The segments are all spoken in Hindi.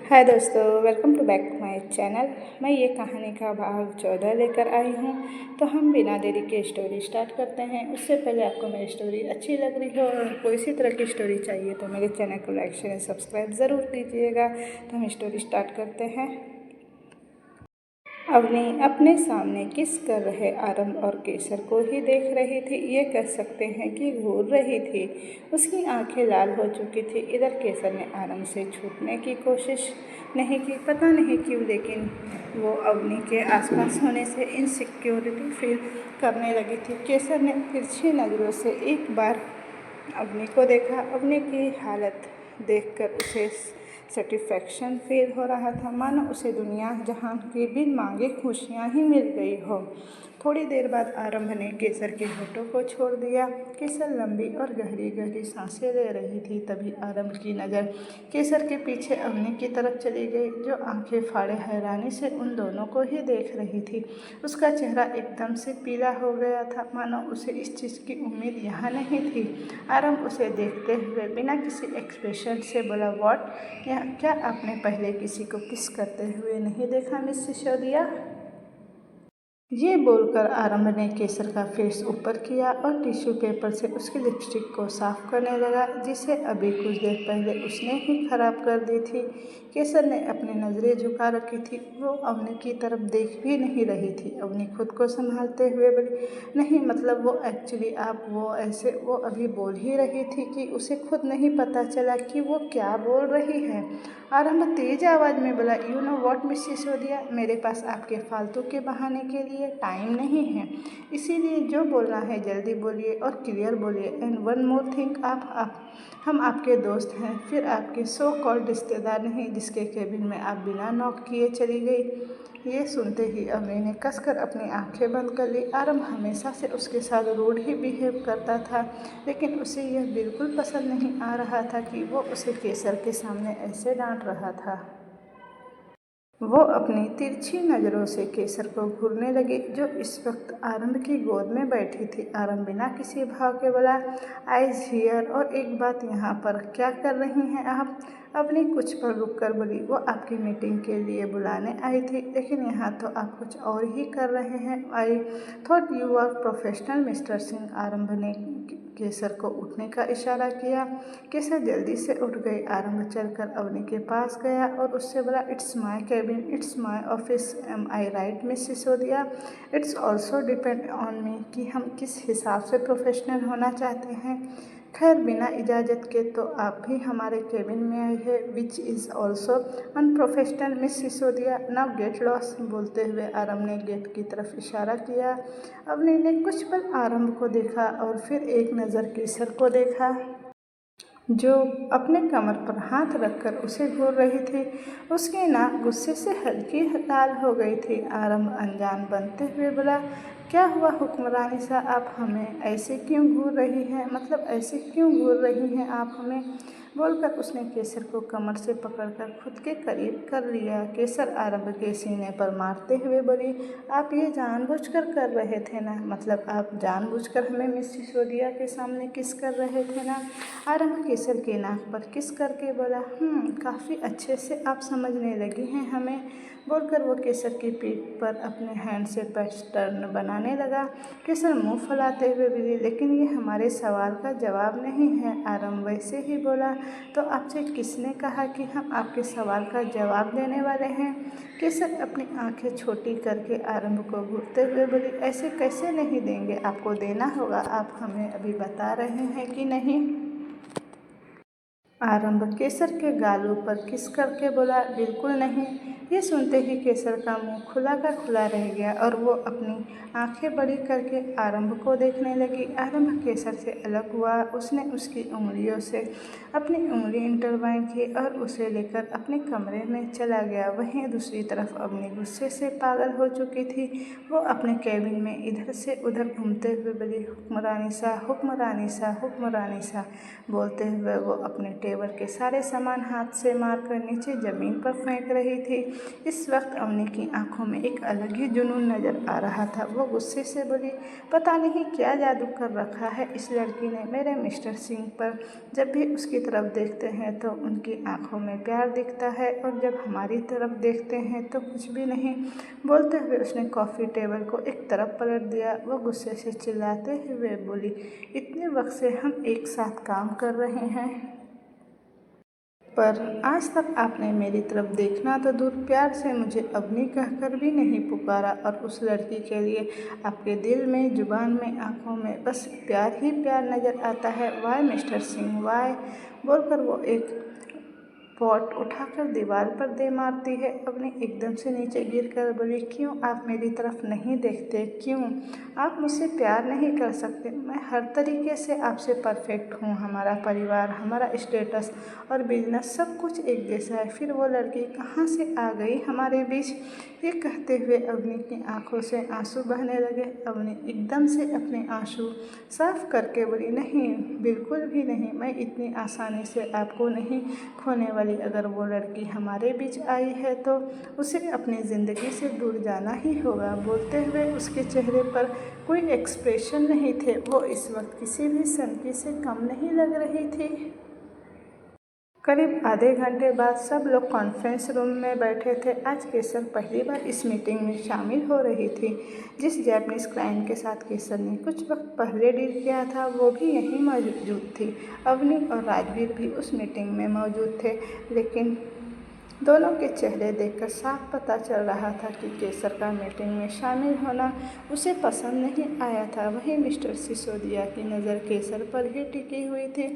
हाय दोस्तों, welcome to back my channel. मैं ये कहानी का भाग 14 लेकर आई हूँ। तो हम बिना देरी के स्टोरी स्टार्ट करते हैं। उससे पहले आपको मेरी स्टोरी अच्छी लग रही हो और कोई इसी तरह की स्टोरी चाहिए तो मेरे चैनल को लाइक शेयर सब्सक्राइब ज़रूर कीजिएगा। तो हम स्टोरी स्टार्ट करते हैं। अवनी अपने सामने किस कर रहे आरंभ और केसर को ही देख रही थी। ये कह सकते हैं कि घूर रही थी। उसकी आंखें लाल हो चुकी थी। इधर केसर ने आरंभ से छूटने की कोशिश नहीं की, पता नहीं क्यों, लेकिन वो अवनी के आसपास होने से इनसिक्योरिटी फील करने लगी थी। केसर ने तिरछी नज़रों से एक बार अवनी को देखा। अवनी की हालत देखकर उसे सेटिस्फैक्शन फील हो रहा था, मानो उसे दुनिया जहान की बिन मांगे खुशियाँ ही मिल गई हो। थोड़ी देर बाद आरंभ ने केसर के होठों को छोड़ दिया। केसर लंबी और गहरी गहरी सांसें ले रही थी। तभी आरंभ की नज़र केसर के पीछे अवनी की तरफ चली गई, जो आंखें फाड़े हैरानी से उन दोनों को ही देख रही थी। उसका चेहरा एकदम से पीला हो गया था, मानो उसे इस चीज़ की उम्मीद यहाँ नहीं थी। आरंभ उसे देखते हुए बिना किसी एक्सप्रेशन से बोला, व्हाट, क्या आपने पहले किसी को किस करते हुए नहीं देखा मिस सिसोदिया? ये बोलकर आरंभ ने केसर का फेस ऊपर किया और टिश्यू पेपर से उसकी लिपस्टिक को साफ करने लगा, जिसे अभी कुछ देर पहले उसने ही खराब कर दी थी। केसर ने अपनी नज़रें झुका रखी थी। वो अवनी की तरफ देख भी नहीं रही थी। अवनी खुद को संभालते हुए बोली, नहीं मतलब वो एक्चुअली आप वो ऐसे वो अभी बोल ही रही थी कि उसे खुद नहीं पता चला कि वो क्या बोल रही है। आरंभ तेज आवाज़ में बोला, you know what miss Sisodia, मेरे पास आपके फालतू के बहाने के लिए टाइम नहीं है। इसीलिए जो बोलना है जल्दी बोलिए और क्लियर बोलिए। एंड वन मोर थिंग, आप हम आपके दोस्त हैं, फिर आपके सो कॉल्ड रिश्तेदार नहीं, जिसके केबिन में आप बिना नॉक किए चली गई। ये सुनते ही अवनी ने कसकर अपनी आंखें बंद कर ली। आरंभ हमेशा से उसके साथ रूड ही बिहेव करता था, लेकिन उसे यह बिल्कुल पसंद नहीं आ रहा था कि वो उसे केसर के सामने ऐसे डांट रहा था। वो अपनी तिरछी नज़रों से केसर को घूरने लगी, जो इस वक्त आरंभ की गोद में बैठी थी। आरंभ बिना किसी भाव के बोला, आइज हियर, और एक बात, यहाँ पर क्या कर रही हैं आप? अपनी कुछ पर रुक कर बोली, वो आपकी मीटिंग के लिए बुलाने आई थी, लेकिन यहाँ तो आप कुछ और ही कर रहे हैं। I thought you are professional mister Singh. Aarambh ने केसर को उठने का इशारा किया। केसर जल्दी से उठ गई। आरंभ चलकर अवनी के पास गया और उससे बोला, it's my cabin, it's my office, am I right miss Sisodia? It's also depend on me कि हम किस हिसाब से प्रोफेशनल होना चाहते हैं। खैर, बिना इजाज़त के तो आप भी हमारे केबिन में आए हैं, which is also unprofessional miss Sisodia. Now get loss. बोलते हुए आरंभ ने गेट की तरफ इशारा किया। अवनी ने कुछ पल आरंभ को देखा और फिर एक नज़र केसर को देखा, जो अपने कमर पर हाथ रखकर उसे घूर रही थी। उसकी नाक गुस्से से हल्की लाल हो गई थी। आरंभ अनजान बनते हुए बोला, क्या हुआ हुक्मरानी सा, आप हमें ऐसे क्यों घूर रही हैं? मतलब ऐसे क्यों घूर रही हैं आप हमें? बोलकर उसने केसर को कमर से पकड़कर खुद के करीब कर लिया। केसर आरंभ के सीने पर मारते हुए बोली, आप ये जानबूझकर कर रहे थे ना? मतलब आप जानबूझकर हमें मिस सिसोदिया के सामने किस कर रहे थे ना? आरंभ केसर के नाक पर किस करके बोला, काफ़ी अच्छे से आप समझने लगी हैं हमें। बोलकर वो केसर की पीठ पर अपने हैंड से पैटर्न बनाने लगा। केसर मुंह फैलाते हुए बोली, लेकिन ये हमारे सवाल का जवाब नहीं है। आरंभ वैसे ही बोला, तो आपसे किसने कहा कि हम आपके सवाल का जवाब देने वाले हैं? केसर अपनी आंखें छोटी करके आरंभ को घूरते हुए बोली, ऐसे कैसे नहीं देंगे, आपको देना होगा। आप हमें अभी बता रहे हैं कि नहीं? आरंभ केसर के गालों पर किस करके बोला, बिल्कुल नहीं। ये सुनते ही केसर का मुंह खुला का खुला रह गया और वो अपनी आंखें बड़ी करके आरंभ को देखने लगी। आरंभ केसर से अलग हुआ। उसने उसकी उंगलियों से अपनी उंगली इंटरवाइन की और उसे लेकर अपने कमरे में चला गया। वहीं दूसरी तरफ अवनी गुस्से से पागल हो चुकी थी। वो अपने कैबिन में इधर से उधर घूमते हुए बोली, हुक्मरानी सा, हुक्मरानी सा, हुक्मरानी सा। बोलते हुए वो अपने टेबल के सारे सामान हाथ से मारकर नीचे ज़मीन पर फेंक रही थी। इस वक्त अवनी की आंखों में एक अलग ही जुनून नज़र आ रहा था। वो गुस्से से बोली, पता नहीं क्या जादू कर रखा है इस लड़की ने मेरे मिस्टर सिंह पर। जब भी उसकी तरफ देखते हैं तो उनकी आंखों में प्यार दिखता है और जब हमारी तरफ देखते हैं तो कुछ भी नहीं। बोलते हुए उसने कॉफ़ी टेबल को एक तरफ पलट दिया। वो गुस्से से चिल्लाते हुए बोली, इतने वक्त से हम एक साथ काम कर रहे हैं, पर आज तक आपने मेरी तरफ देखना तो दूर, प्यार से मुझे अवनी कहकर भी नहीं पुकारा। और उस लड़की के लिए आपके दिल में, जुबान में, आंखों में बस प्यार ही प्यार नज़र आता है। वाय मिस्टर सिंह वाय, बोलकर वो एक पॉट उठाकर दीवार पर दे मारती है। अवनी एकदम से नीचे गिरकर बोली, क्यों आप मेरी तरफ नहीं देखते? क्यों आप मुझसे प्यार नहीं कर सकते? मैं हर तरीके से आपसे परफेक्ट हूँ। हमारा परिवार, हमारा स्टेटस और बिजनेस सब कुछ एक जैसा है। फिर वो लड़की कहाँ से आ गई हमारे बीच? ये कहते हुए अवनी की आंखों से आंसू बहने लगे। अवनी एकदम से अपने आंसू साफ करके बोली, नहीं, बिल्कुल भी नहीं, मैं इतनी आसानी से आपको नहीं खोने वाली। अगर वो लड़की हमारे बीच आई है तो उसे अपनी ज़िंदगी से दूर जाना ही होगा। बोलते हुए उसके चेहरे पर कोई एक्सप्रेशन नहीं थे। वो इस वक्त किसी भी सनकी से कम नहीं लग रही थी। करीब आधे घंटे बाद सब लोग कॉन्फ्रेंस रूम में बैठे थे। आज केसर पहली बार इस मीटिंग में शामिल हो रही थी। जिस जापानीज़ क्लाइंट के साथ केसर ने कुछ वक्त पहले डील किया था वो भी यहीं मौजूद थी। अवनी और राजवीर भी उस मीटिंग में मौजूद थे, लेकिन दोनों के चेहरे देखकर साफ पता चल रहा था कि केसर का मीटिंग में शामिल होना उसे पसंद नहीं आया था। वहीं मिस्टर सिसोदिया की नज़र केसर पर ही टिकी हुई थी।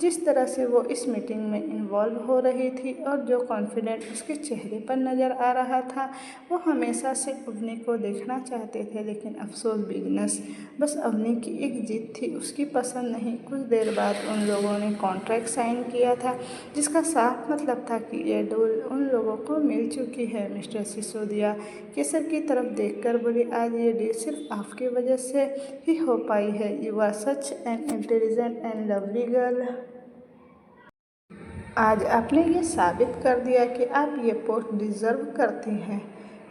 जिस तरह से वो इस मीटिंग में इन्वॉल्व हो रही थी और जो कॉन्फिडेंट उसके चेहरे पर नज़र आ रहा था, वो हमेशा से अवनी को देखना चाहते थे। लेकिन अफसोस, बिजनेस बस अवनी की एक जीत थी, उसकी पसंद नहीं। कुछ देर बाद उन लोगों ने कॉन्ट्रैक्ट साइन किया था, जिसका साफ मतलब था कि ये डील उन लोगों को मिल चुकी है। मिस्टर सिसोदिया केसर की तरफ देखकर बोली, आज ये डील सिर्फ आपकी वजह से ही हो पाई है। You are such an intelligent and lovely girl. आज आपने ये साबित कर दिया कि आप ये पोस्ट डिज़र्व करती हैं।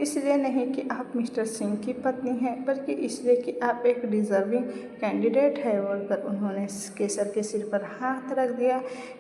इसलिए नहीं कि आप मिस्टर सिंह की पत्नी हैं, बल्कि इसलिए कि आप एक डिज़र्विंग कैंडिडेट है। बोलकर उन्होंने केसर के सिर पर हाथ रख दिया।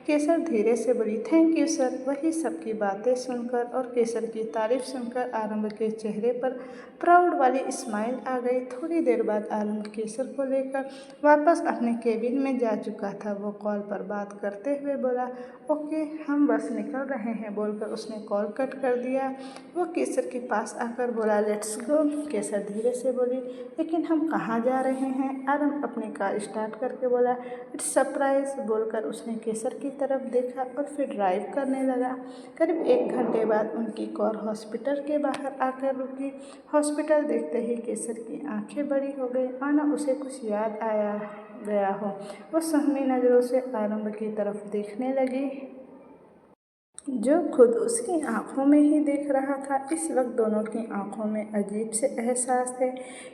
केसर धीरे से बोली, थैंक यू सर। वही सबकी बातें सुनकर और केसर की तारीफ सुनकर आरंभ के चेहरे पर प्राउड वाली स्माइल आ गई। थोड़ी देर बाद आरंभ केसर को लेकर वापस अपने केबिन में जा चुका था। वो कॉल पर बात करते हुए बोला, ओके, हम बस निकल रहे हैं। बोलकर उसने कॉल कट कर दिया। वो केसर के पास आकर बोला, लेट्स गो। केसर धीरे से बोली, लेकिन हम कहाँ जा रहे हैं? आरंभ अपनी कार स्टार्ट करके बोला, इट्स सरप्राइज। बोलकर उसने केसर की तरफ देखा और फिर ड्राइव करने लगा। करीब 1 घंटे बाद उनकी कार हॉस्पिटल के बाहर आकर रुकी। हॉस्पिटल देखते ही केसर की आंखें बड़ी हो गई, मानो उसे कुछ याद आया गया हो। वो सहमी नज़रों से आरंभ की तरफ देखने लगी, जो खुद उसकी आंखों में ही देख रहा था। इस वक्त दोनों की आंखों में अजीब से एहसास थे।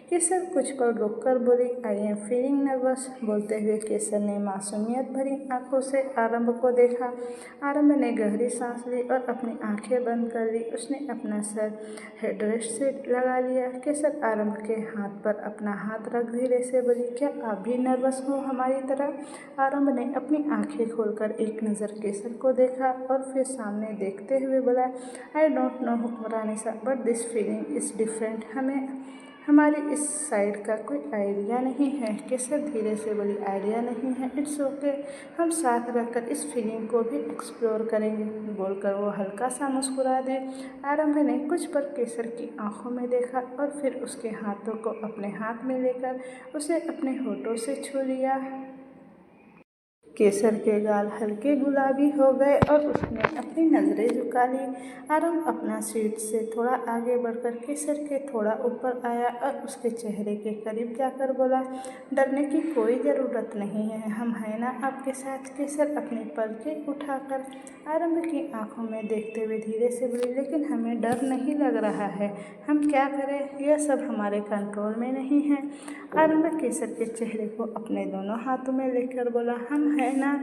केसर कुछ पल रुककर बोली, आई एम फीलिंग नर्वस। बोलते हुए केसर ने मासूमियत भरी आंखों से आरंभ को देखा। आरंभ ने गहरी सांस ली और अपनी आंखें बंद कर ली। उसने अपना सर हेडरेस्ट से लगा लिया। केसर आरंभ के हाथ पर अपना हाथ रख धीरे से बोली, क्या आप भी नर्वस हो हमारी तरह? आरंभ ने अपनी आंखें खोलकर एक नज़र केसर को देखा और फिर सामने देखते हुए बोला, आई डोंट नो हुक्मरानी साहब, but this feeling is different. हमें हमारी इस साइड का कोई आइडिया नहीं है। केसर धीरे से बोली, आइडिया नहीं है, इट्स ओके, हम साथ रहकर इस फीलिंग को भी एक्सप्लोर करेंगे। बोलकर वो हल्का सा मुस्कुरा दी। आरंभ ने कुछ पल केसर की आंखों में देखा और फिर उसके हाथों को अपने हाथ में लेकर उसे अपने होठों से छू लिया। केसर के गाल हल्के गुलाबी हो गए और उसने अपनी नज़रें झुका ली। आरंभ अपना सीट से थोड़ा आगे बढ़कर केसर के थोड़ा ऊपर आया और उसके चेहरे के करीब जाकर बोला, डरने की कोई ज़रूरत नहीं है, हम हैं ना आपके साथ। केसर अपनी पलकें उठाकर आरंभ की आंखों में देखते हुए धीरे से बोली, लेकिन हमें डर नहीं लग रहा है, हम क्या करें? यह सब हमारे कंट्रोल में नहीं है। आरंभ केसर के चेहरे को अपने दोनों हाथों में लेकर बोला, हम है ना।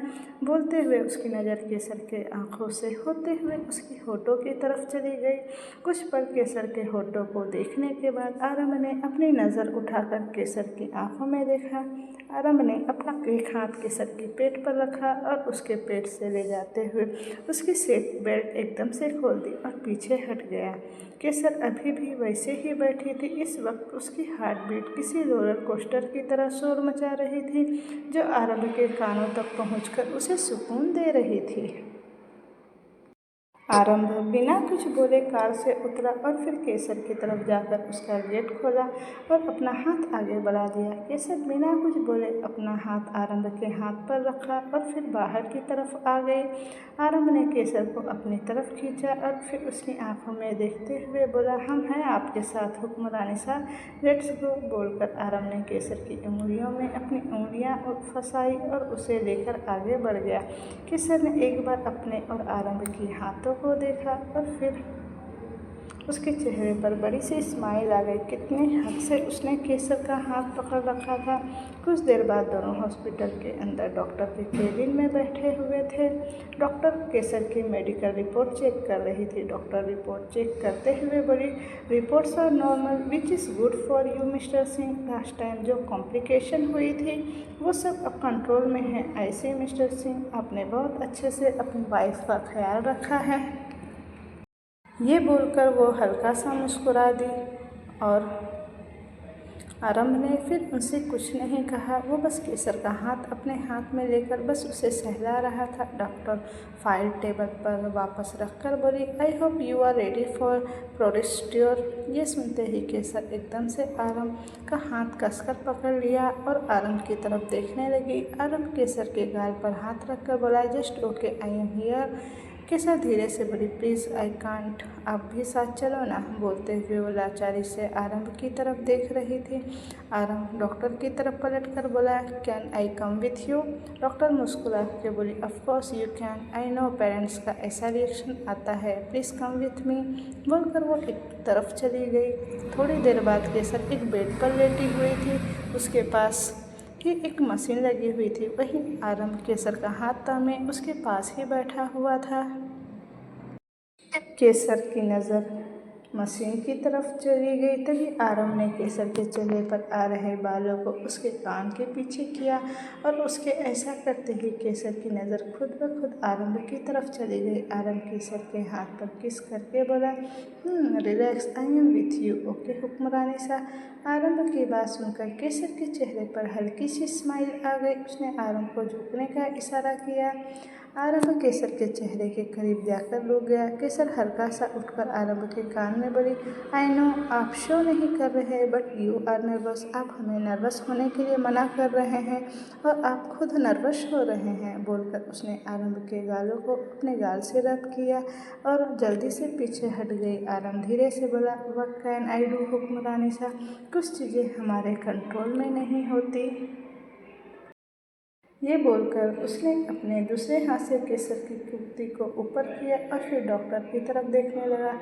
बोलते हुए उसकी नज़र केसर के आंखों से होते हुए उसकी उसकी होठों की तरफ चली गई। कुछ पल केसर के होठों को देखने के बाद आरंभ ने अपनी नज़र उठाकर केसर की आंखों में देखा। आरंभ ने अपना एक हाथ केसर के पेट पर रखा और उसके पेट से ले जाते हुए उसकी सीट बेल्ट एकदम से खोल दी और पीछे हट गया। केसर अभी भी वैसे ही बैठी थी। इस वक्त उसकी हार्ट बीट किसी रोलर कोस्टर की तरह शोर मचा रही थी, जो आरंभ के कानों तक पहुंचकर उसे सुकून दे रही थी। आरंभ बिना कुछ बोले कार से उतरा और फिर केसर की तरफ जाकर उसका गेट खोला और अपना हाथ आगे बढ़ा दिया। केसर बिना कुछ बोले अपना हाथ आरंभ के हाथ पर रखा और फिर बाहर की तरफ आ गई। आरंभ ने केसर को अपनी तरफ खींचा और फिर उसकी आंखों में देखते हुए बोला, हम हैं आपके साथ हुक्मरानी साहब, लेट्स गो। बोलकर आरंभ ने केसर की उंगलियों में अपनी उंगलियां फंसाई और उसे लेकर आगे बढ़ गया। केसर ने एक बार अपने और आरंभ की हाथों को देखा और फिर उसके चेहरे पर बड़ी सी स्माइल आ गई। कितने हद से उसने केसर का हाथ पकड़ रखा था। कुछ देर बाद दोनों हॉस्पिटल के अंदर डॉक्टर के केबिन में बैठे हुए थे। डॉक्टर केसर की मेडिकल रिपोर्ट चेक कर रही थी। डॉक्टर रिपोर्ट चेक करते हुए बोली, reports are normal which is good for you mister Singh. Last time जो कॉम्प्लिकेशन हुई थी वो सब अब कंट्रोल में है। ऐसे मिस्टर सिंह, आपने बहुत अच्छे से अपनी वाइफ का ख्याल रखा है। ये बोलकर वो हल्का सा मुस्कुरा दी और आरंभ ने फिर उनसे कुछ नहीं कहा। वो बस केसर का हाथ अपने हाथ में लेकर बस उसे सहला रहा था। डॉक्टर फाइल टेबल पर वापस रखकर बोली, I hope you are ready for procedure. ये सुनते ही केसर एकदम से आरंभ का हाथ कसकर पकड़ लिया और आरंभ की तरफ देखने लगी। आरंभ केसर के गाल पर हाथ रखकर बोला, just okay, I am here. Kesar धीरे से बोली, प्लीज़ आई कांट, आप भी साथ चलो ना। बोलते हुए वो लाचारी से आरंभ की तरफ देख रही थी। आरंभ डॉक्टर की तरफ पलट कर बोला, can I come with you. Doctor मुस्कुरा के बोली, of course you can, I know parents का ऐसा रिएक्शन आता है, प्लीज़ कम विथ मी। बोलकर वो एक तरफ चली गई। थोड़ी देर बाद केसर एक बेड पर लेटी हुई थी। उसके पास ही एक मशीन लगी हुई थी। वहीं आरंभ केसर का हाथ थामे उसके पास ही बैठा हुआ था। केसर की नज़र मशीन की तरफ चली गई। तभी आरंभ ने केसर के चेहरे पर आ रहे बालों को उसके कान के पीछे किया और उसके ऐसा करते ही केसर की नज़र खुद ब खुद आरंभ की तरफ चली गई। आरंभ केसर के हाथ पर किस करके बोला, relax, I am with you, okay हुक्मरानी साहब। आरंभ की बात सुनकर केसर के चेहरे पर हल्की सी स्माइल आ गई। उसने आरंभ को झुकने का इशारा किया। आरंभ केसर के चेहरे के करीब जाकर रुक गया। केसर हल्का सा उठकर आरंभ के कान में बोली, आई नो आप शो नहीं कर रहे बट यू आर नर्वस। आप हमें नर्वस होने के लिए मना कर रहे हैं और आप खुद नर्वस हो रहे हैं। बोलकर उसने आरंभ के गालों को अपने गाल से रब किया और जल्दी से पीछे हट गई। आरंभ धीरे से बोला, व्हाट कैन आई डू हुक्मरानी साहब, कुछ चीज़ें हमारे कंट्रोल में नहीं होती। ये बोलकर उसने अपने दूसरे हाथ से केसर की कुर्ती को ऊपर किया और फिर डॉक्टर की तरफ देखने लगा।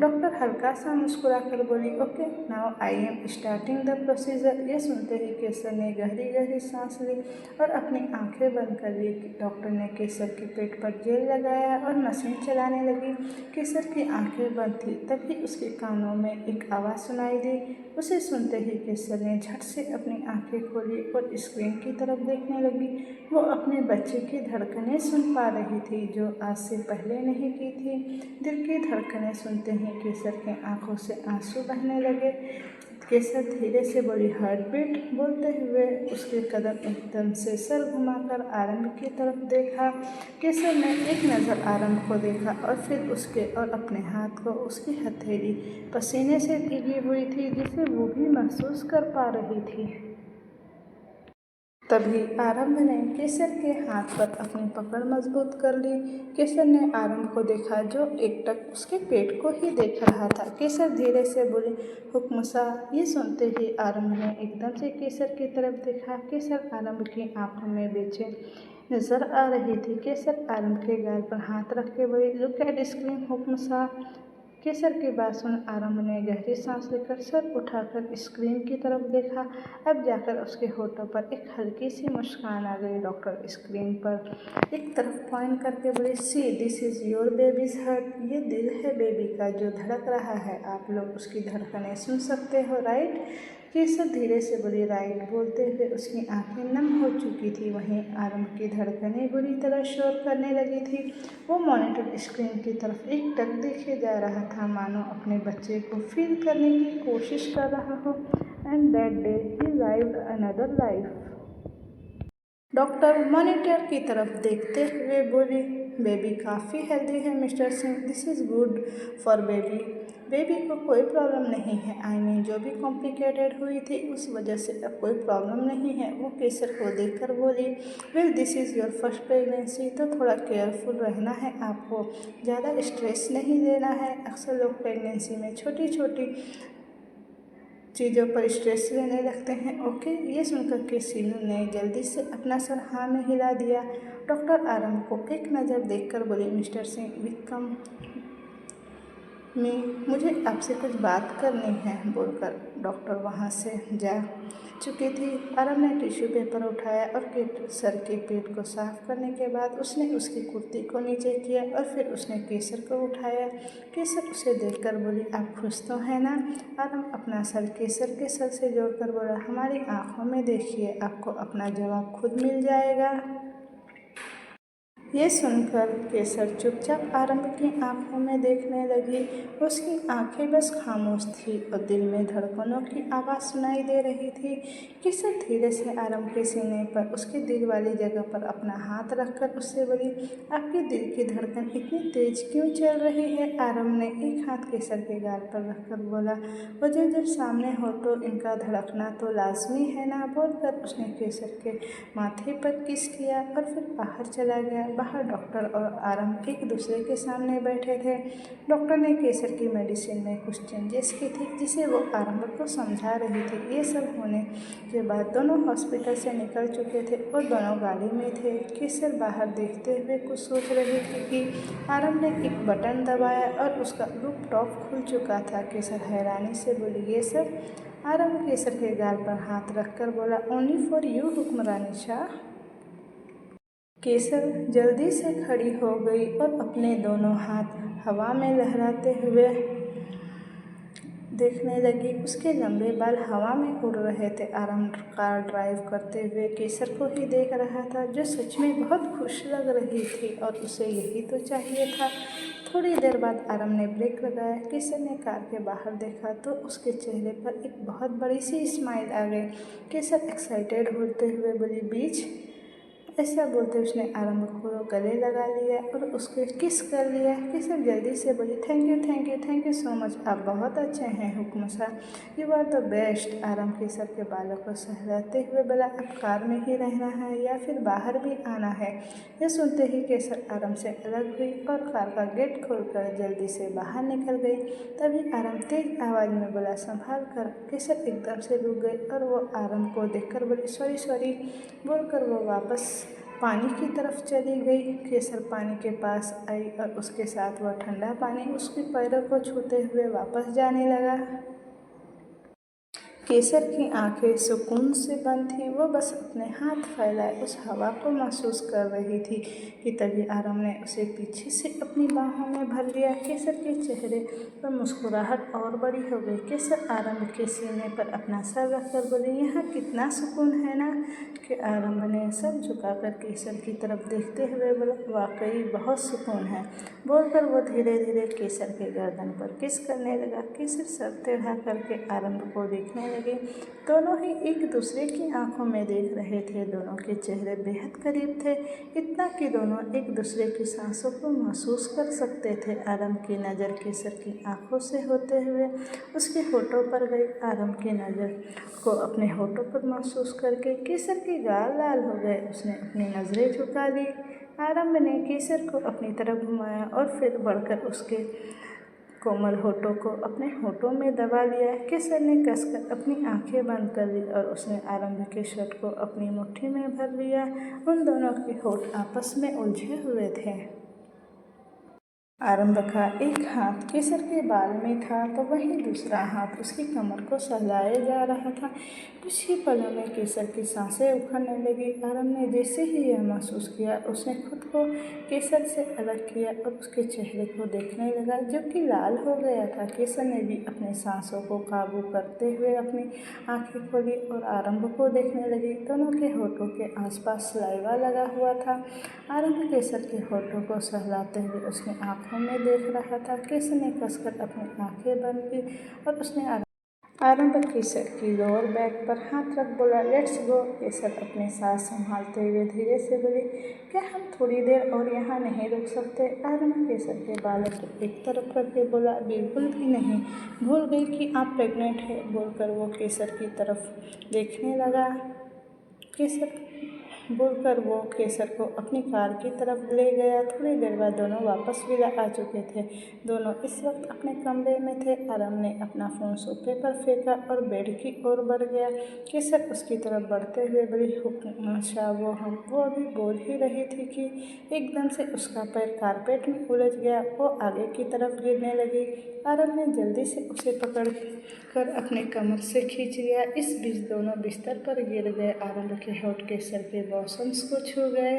डॉक्टर हल्का सा मुस्कुराकर बोली, okay now I am starting the procedure. ये सुनते ही केसर ने गहरी गहरी सांस ली और अपनी आंखें बंद कर ली। डॉक्टर ने केसर के पेट पर जेल लगाया और मशीन चलाने लगी। केसर की आंखें बंद थी। तभी उसके कानों में एक आवाज़ सुनाई दी। उसे सुनते ही केसर ने झट से अपनी आंखें खोली और स्क्रीन की तरफ देखने लगी। वो अपने बच्चे की धड़कनें सुन पा रही थी, जो आज से पहले नहीं की थी। दिल की धड़कनें सुनते ही केसर की आंखों से आंसू बहने लगे। केसर धीरे से बोली, हार्ट बीट। बोलते हुए उसके कदम एकदम से सर घुमाकर आरंभ की तरफ देखा। केसर ने एक नज़र आरंभ को देखा और फिर उसके और अपने हाथ को। उसकी हथेली पसीने से भीगी हुई थी, जिसे वो भी महसूस कर पा रही थी। तभी आरंभ ने केसर के हाथ पर अपनी पकड़ मजबूत कर ली। केसर ने आरंभ को देखा, जो एकटक उसके पेट को ही देख रहा था। केसर धीरे से बोली, हुक्म साहब। ये सुनते ही आरंभ ने एकदम से केसर की तरफ देखा। केसर आरंभ की आंखों में बेचैन नजर आ रही थी। केसर आरंभ के गाल पर हाथ रख के बोली, लुक एट स्क्रीन हुक्म साहब। केसर की बात सुन आरंभ ने गहरी सांस लेकर सर उठाकर स्क्रीन की तरफ देखा। अब जाकर उसके होठों पर एक हल्की सी मुस्कान आ गई। डॉक्टर स्क्रीन पर एक तरफ पॉइंट करके बोले, see this is your babies heart. ये दिल है बेबी का जो धड़क रहा है। आप लोग उसकी धड़कनें सुन सकते हो, राइट? केसर धीरे से बोली, राइट। बोलते हुए उसकी आंखें नम हो चुकी थी। वहीं आरंभ की धड़कनें बुरी तरह शोर करने लगी थी। वो मॉनिटर स्क्रीन की तरफ एकटक देखे जा रहा था, मानो अपने बच्चे को फील करने की कोशिश कर रहा हो। And that day he lived another life. Doctor monitor की तरफ देखते हुए बोली, बेबी काफ़ी हेल्दी है mister Singh. This is good for baby. Baby को कोई प्रॉब्लम नहीं है। आई मीन जो भी कॉम्प्लिकेटेड हुई थी उस वजह से अब कोई प्रॉब्लम नहीं है। वो केसर को देखकर बोली, well this is your first pregnancy, तो थोड़ा केयरफुल रहना है आपको, ज़्यादा स्ट्रेस नहीं लेना है। अक्सर लोग प्रेगनेंसी में छोटी छोटी चीज़ों पर स्ट्रेस लेने लगते हैं। ओके? ये सुनकर के सीनू ने जल्दी से अपना सर हाँ में हिला दिया। डॉक्टर आरंभ को एक नज़र देखकर बोली, मिस्टर सिंह विक्रम मुझे आपसे कुछ बात करनी है। बोलकर डॉक्टर वहाँ से जा चुकी थी। आरंभ ने टिश्यू पेपर उठाया और केसर के पेट को साफ करने के बाद उसने उसकी कुर्ती को नीचे किया और फिर उसने केसर को उठाया। केसर उसे देखकर बोली, आप खुश तो हैं ना? आरंभ अपना सर केसर के सर से जोड़कर बोला, हमारी आंखों में देखिए, आपको अपना जवाब खुद मिल जाएगा। ये सुनकर केसर चुपचाप आरंभ की आंखों में देखने लगी। उसकी आंखें बस खामोश थी और दिल में धड़कनों की आवाज़ सुनाई दे रही थी। केसर धीरे से आरंभ के सीने पर उसके दिल वाली जगह पर अपना हाथ रखकर उससे बोली, आपके दिल की धड़कन इतनी तेज क्यों चल रही है? आरंभ ने एक हाथ केसर के गाल पर रखकर बोला, वजह जब सामने हो तो इनका धड़कना तो लाजमी है ना। बोलकर उसने केसर के माथे पर किस किया और फिर बाहर चला गया। बाहर डॉक्टर और आरंभ एक दूसरे के सामने बैठे थे। डॉक्टर ने केसर की मेडिसिन में कुछ चेंजेस की थी जिसे वो आरंभ को समझा रही थी। ये सब होने के बाद दोनों हॉस्पिटल से निकल चुके थे और दोनों गाड़ी में थे। केसर बाहर देखते हुए कुछ सोच रही थी कि आरंभ ने एक बटन दबाया और उसका रूफटॉप खुल चुका था। केसर हैरानी से बोली, ये सब? आरंभ केसर के गाल पर हाथ रखकर बोला, ओनली फॉर यू हुक्मरानी शाह। केसर जल्दी से खड़ी हो गई और अपने दोनों हाथ हवा में लहराते हुए देखने लगी। उसके लंबे बाल हवा में उड़ रहे थे। आरंभ कार ड्राइव करते हुए केसर को ही देख रहा था, जो सच में बहुत खुश लग रही थी और उसे यही तो चाहिए था। थोड़ी देर बाद आरंभ ने ब्रेक लगाया। केसर ने कार के बाहर देखा तो उसके चेहरे पर एक बहुत बड़ी सी स्माइल आ गई। केसर एक्साइटेड होते हुए बोली, बीच? ऐसा बोलते उसने आरंभ को गले लगा लिया और उसको किस कर लिया। केसर जल्दी से बोली, थैंक यू सो मच, आप बहुत अच्छे हैं हुक्म शाह, you are the best. Aarambh Kesar के बालों को सहलाते हुए बोला, अब कार में ही रहना है या फिर बाहर भी आना है? यह सुनते ही केसर आरंभ से अलग हुई और कार का गेट खोलकर जल्दी से बाहर निकल गई। तभी आरंभ तेज आवाज़ में बोला, संभाल कर। केसर एकदम से रुक गई और वो आरंभ को देखकर बोली, सॉरी बोलकर वो वापस पानी की तरफ चली गई। केसर पानी के पास आई और उसके साथ वह ठंडा पानी उसके पैरों को छूते हुए वापस जाने लगा। केसर की आंखें सुकून से बंद थीं। वो बस अपने हाथ फैलाए उस हवा को महसूस कर रही थी कि तभी आरंभ ने उसे पीछे से अपनी बाहों में भर लिया। केसर के चेहरे पर मुस्कुराहट और बड़ी हो गई। केसर आरंभ के सीने पर अपना सर रखकर बोली, यहाँ कितना सुकून है ना? कि आरंभ ने सर झुकाकर केसर की तरफ देखते हुए बोला, वाकई बहुत सुकून है। बोलकर वो धीरे धीरे केसर के गर्दन पर किस करने लगा। केसर सर टेढ़ा करके आरंभ को देखने लगी। दोनों ही एक दूसरे की आंखों में देख रहे थे। दोनों के चेहरे बेहद करीब थे, इतना कि दोनों एक दूसरे की सांसों को महसूस कर सकते थे। आरंभ की नज़र केसर की आंखों से होते हुए उसके होठों पर गई। आरंभ की नज़र को अपने होठों पर महसूस करके केसर के गाल लाल हो गए। उसने अपनी नज़रें झुका ली। आरंभ ने केसर को अपनी तरफ घुमाया और फिर बढ़कर उसके कोमल होठों को अपने होठों में दबा लिया। केसर ने कसकर अपनी आंखें बंद कर ली और उसने आरंभ के शर्ट को अपनी मुट्ठी में भर लिया। उन दोनों के होठ आपस में उलझे हुए थे। आरंभ का एक हाथ केसर के बाल में था तो वहीं दूसरा हाथ उसकी कमर को सहलाया जा रहा था। कुछ ही पलों में केसर की सांसें उखड़ने लगी। आरंभ ने जैसे ही यह महसूस किया, उसने खुद को केसर से अलग किया और उसके चेहरे को देखने लगा जो कि लाल हो गया था। केसर ने भी अपने सांसों को काबू करते हुए अपनी आंखें खोली और आरंभ को देखने लगी। दोनों के होठों के आसपास सलाइवा लगा हुआ था। आरंभ केसर के होठों को सहलाते हुए उसकी आंखों में देख रहा था। केसर ने कसकर अपनी आंखें बंद की और उसने आरंभ केसर की लोअर बैक पर हाथ रख बोला, लेट्स गो। केसर अपने सांस संभालते हुए धीरे से बोली, क्या हम थोड़ी देर और यहाँ नहीं रुक सकते? आरंभ केसर के बालों को एक तरफ करके बोला, बिल्कुल भी नहीं, भूल गई कि आप प्रेग्नेंट है। बोलकर वो केसर की तरफ देखने लगा। केसर को अपनी कार की तरफ ले गया। थोड़ी देर बाद दोनों वापस विला आ चुके थे। दोनों इस वक्त अपने कमरे में थे। आरंभ ने अपना फ़ोन सोफे पर फेंका और बेड की ओर बढ़ गया। केसर उसकी तरफ बढ़ते हुए बड़ी हुक्मशा वो अभी बोल ही रही थी कि एकदम से उसका पैर कारपेट में उलझ गया। वो आगे की तरफ गिरने लगी। आरंभ ने जल्दी से उसे पकड़ कर अपने कमर से खींच लिया। इस बीच दोनों बिस्तर पर गिर गए। आरंभ के होठ केसर के बॉसम्स को छू गए।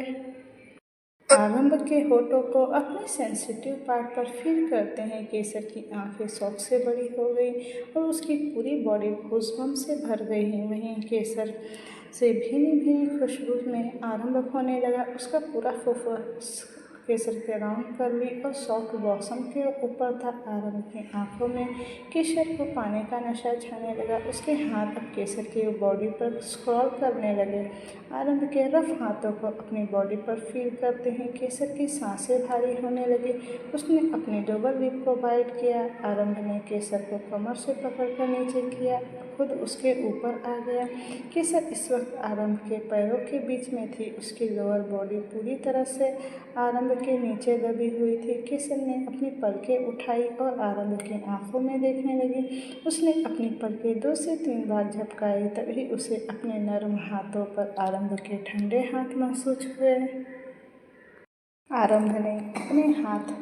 आरंभ के होठों को अपने सेंसिटिव पार्ट पर फील करते हैं। केसर की आंखें शौक से बड़ी हो गई और उसकी पूरी बॉडी गूज़बम्स से भर गई। वहीं केसर से भीनी भीनी खुशबू में आरंभ होने लगा। उसका पूरा फोकस केसर के राउंड कर्ली और सॉफ्ट बॉसम के ऊपर था। आरंभ की आंखों में केसर को पाने का नशा छाने लगा। उसके हाथ अब केसर की बॉडी पर स्क्रॉल करने लगे। आरंभ के रफ हाथों को अपनी बॉडी पर फील करते ही केसर की सांसें भारी होने लगी। उसने अपनी डबल लिप को बाइट किया। आरंभ ने केसर को कमर से पकड़कर नीचे किया, खुद उसके ऊपर आ गया। केसर इस वक्त आरंभ के पैरों के बीच में थी। उसकी लोअर बॉडी पूरी तरह से आरंभ के नीचे दबी हुई थी। केसर ने अपनी पलकें उठाई और आरंभ की आंखों में देखने लगी। उसने अपनी पलकें 2 से 3 बार झपकाई, तभी उसे अपने नर्म हाथों पर आरंभ के ठंडे हाथ महसूस हुए। आरंभ ने अपने हाथ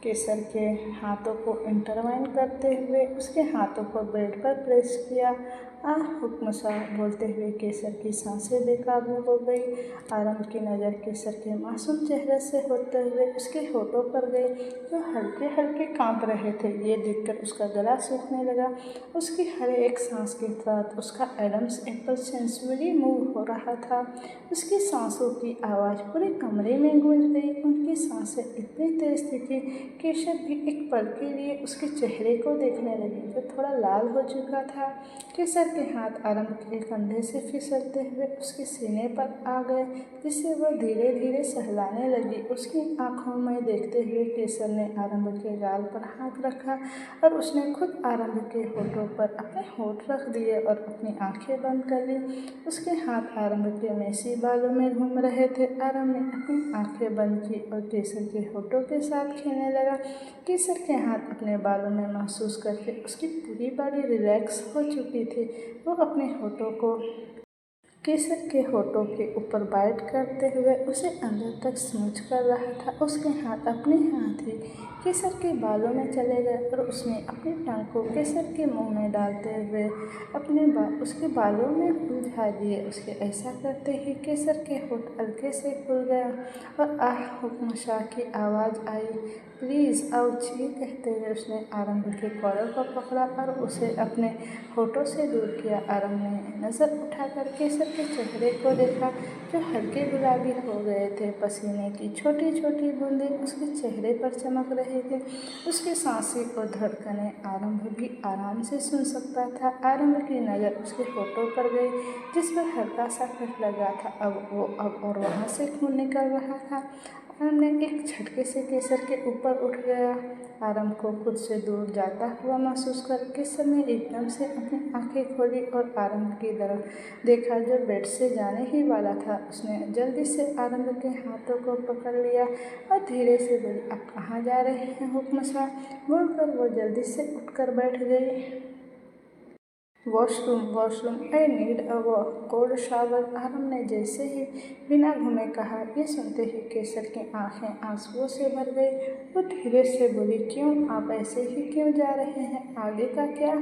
केसर के हाथों को इंटरवाइन करते हुए उसके हाथों को बेड पर प्रेस किया। आह हुक्मसा बोलते हुए केसर की सांसें बेकाबू हो गई। आरंभ की नज़र केसर के मासूम चेहरे से होते हुए उसके होठों पर गई जो हल्के हल्के कांप रहे थे। ये देखकर उसका गला सूखने लगा। उसकी हर एक सांस के साथ उसका एडम्स एप्पल सेंसुअली मूव हो रहा था। उसकी सांसों की आवाज़ पूरे कमरे में गूंज गई। उनकी सांसें इतनी तेज थी कि केशव भी एक पल के लिए उसके चेहरे को देखने लगी जो थोड़ा लाल हो चुका था। केसर के हाथ आरंभ के कंधे से फिसलते हुए उसके सीने पर आ गए, जिसे वह धीरे धीरे सहलाने लगी। उसकी आंखों में देखते हुए केसर ने आरंभ के गाल पर हाथ रखा और उसने खुद आरंभ के होठों पर अपने होठ रख दिए और अपनी आंखें बंद कर ली। उसके हाथ आरंभ के मेसी बालों में घूम रहे थे। आरंभ ने अपनी आंखें बंद की और केसर के होठों के साथ खेलने लगा। केसर के हाथ अपने बालों में महसूस करके उसकी पूरी बॉडी रिलैक्स हो चुकी थी। वो अपने होठों को केसर के होठों के ऊपर बाइट करते हुए उसे अंदर तक स्मूच कर रहा था। उसके हाथ अपने हाथ ही केसर के बालों में चले गए और उसने अपनी टांग को केसर के मुंह में डालते हुए उसके बालों में उलझा दिए। उसके ऐसा करते ही केसर के होठ हल्के से खुल गया और आह हुक्मशाह की आवाज़ आई, प्लीज़ आउच। ये कहते हुए उसने आरंभ के कॉलर को पकड़ा और उसे अपने होठों से दूर किया। आरंभ ने नज़र उठाकर केसर के चेहरे को देखा जो हल्के गुलाबी हो गए थे। पसीने की छोटी छोटी बूंदें उसके चेहरे पर चमक रही थी। उसकी सांसें और धड़कनें आरंभ भी आराम से सुन सकता था। आरंभ की नज़र उसके होठों पर गई जिस पर हल्का सा कट लगा था। अब और वहाँ से खून निकल रहा था। आरंभ ने एक झटके से केसर के ऊपर उठ गया। आरंभ को खुद से दूर जाता हुआ महसूस कर केसर ने एकदम से अपनी आंखें खोली और आरंभ की तरफ देखा जो बेड से जाने ही वाला था। उसने जल्दी से आरंभ के हाथों को पकड़ लिया और धीरे से बोली, आप कहाँ जा रहे हैं हुक्मशाह? बोलकर वो जल्दी से उठकर बैठ गई। Washroom washroom I need a cold shower. Aaram ने जैसे ही बिना घूमे कहा। ये सुनते ही केसर की आंखें आंसुओं से भर गई। वो धीरे से बोली, क्यों? आप ऐसे ही क्यों जा रहे हैं? आगे का क्या?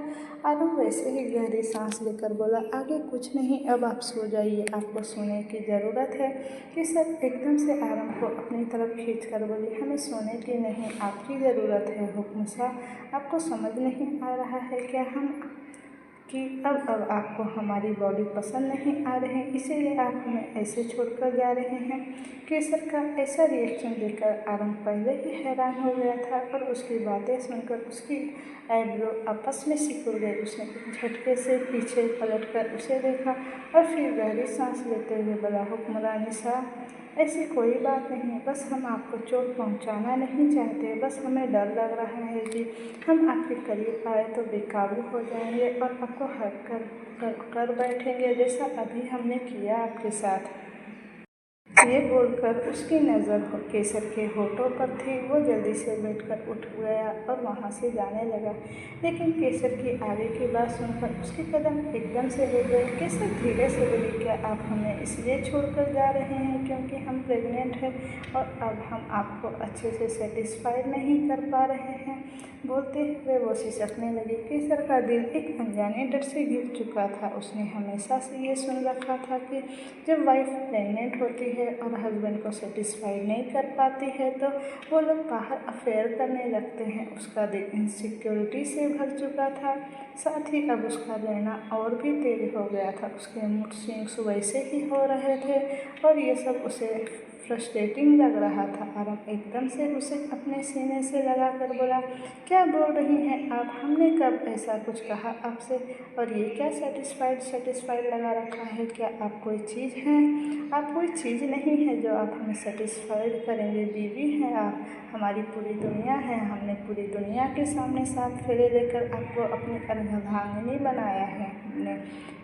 आरम वैसे ही गहरी सांस लेकर बोला, आगे कुछ नहीं, अब आप सो जाइए, आपको सोने की ज़रूरत है। केसर एकदम से आरम को अपनी तरफ खींच कर बोली, हमें सोने की नहीं, आपकी ज़रूरत है हुक्म शाह। आपको समझ नहीं आ रहा है क्या कि अब आपको हमारी बॉडी पसंद नहीं आ रही, इसीलिए आप हमें ऐसे छोड़कर जा रहे हैं। केसर का ऐसा रिएक्शन देखकर आरम पहले ही हैरान हो गया था और उसकी बातें सुनकर उसकी आईब्रो आपस में सिकुड़ गई। उसने एक झटके से पीछे पलटकर उसे देखा और फिर गहरी सांस लेते हुए बोला, हुक्मरानी साहब, ऐसी कोई बात नहीं, बस हम आपको चोट पहुंचाना नहीं चाहते। बस हमें डर लग रहा है कि हम आपके करीब आए तो बेकाबू हो जाएंगे और आपको हर्ट कर बैठेंगे, जैसा अभी हमने किया आपके साथ। ये बोलकर उसकी नज़र केसर के होठों पर थी। वो जल्दी से बैठकर उठ गया और वहाँ से जाने लगा, लेकिन केसर की आगे की बात सुनकर उसके कदम एकदम से रुक गए। केसर धीरे से बोली, क्या आप हमें इसलिए छोड़कर जा रहे हैं क्योंकि हम प्रेग्नेंट हैं और अब हम आपको अच्छे से सेटिस्फाइड नहीं कर पा रहे हैं? बोलते हुए वो सिसकने लगी। केसर का दिल एक अनजाने डर से घिर चुका था। उसने हमेशा से ये सुन रखा था कि जब वाइफ प्रेग्नेंट होती है और हस्बैंड को सेटिस्फाई नहीं कर पाती है तो वो लोग बाहर अफेयर करने लगते हैं। उसका दिल इनसिक्योरिटी से भर चुका था, साथ ही अब उसका रहना और भी तेज हो गया था। उसके मूड स्विंग्स वैसे ही हो रहे थे और ये सब उसे फ्रस्ट्रेटिंग लग रहा था। आरम एकदम से उसे अपने सीने से लगा कर बोला, क्या बोल रही हैं आप? हमने कब ऐसा कुछ कहा आपसे? और ये क्या सेटिस्फाइड लगा रखा है? क्या आप कोई चीज़ हैं? आप कोई चीज़ नहीं है जो आप हमें सेटिस्फाइड करेंगे। बीवी हैं आप, हमारी पूरी दुनिया है। हमने पूरी दुनिया के सामने 7 फेरे लेकर आपको अपनी अर्धांगिनी बनाया है हमने।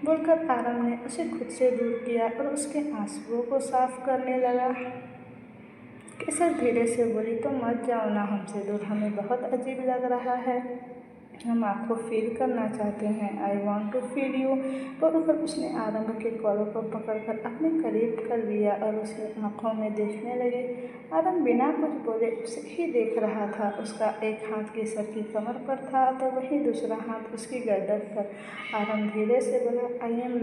बोलकर आरम ने उसे खुद से दूर किया और उसके आंसुओं को साफ करने लगा। केसर धीरे से बोली, तो मत जाओ ना हमसे दूर, हमें बहुत अजीब लग रहा है। हम आपको फील करना चाहते हैं। I want to feel you. बोलकर उसने आरंभ के कॉलर को पकड़कर अपने करीब कर लिया और उसकी आंखों में देखने लगी। आरंभ बिना कुछ बोले उसे ही देख रहा था। उसका एक हाथ केसर की कमर पर था तो वहीं दूसरा हाथ उसकी गर्दन पर। आरंभ धीरे से बोला, I am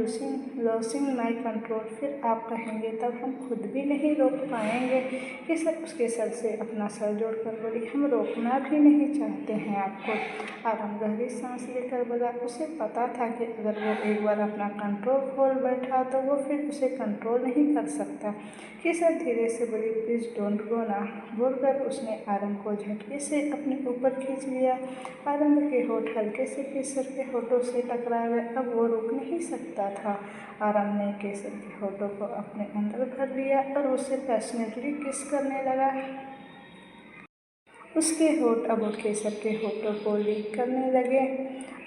losing my control. फिर आप कहेंगे तब हम खुद भी नहीं रोक पाएंगे। केसर उसके सर से अपना सर जोड़कर बोली, हम रोकना भी नहीं चाहते हैं आपको। आरम गहरी सांस लेकर बोला, उसे पता था कि अगर वो एक बार अपना कंट्रोल खोल बैठा तो वो फिर उसे कंट्रोल नहीं कर सकता। केसर धीरे से बोली, प्लीज़ डोंट गो ना। बोलकर उसने आरम को झटके से अपने ऊपर खींच लिया। आरम के होठ हल्के से केसर के होठों से टकरा गए। अब वो रुक नहीं सकता था। आरम ने केसर के होठों को अपने अंदर भर लिया और उसे पैशनेटली किस करने लगा। उसके होठ अब केसर के होठों को लीक करने लगे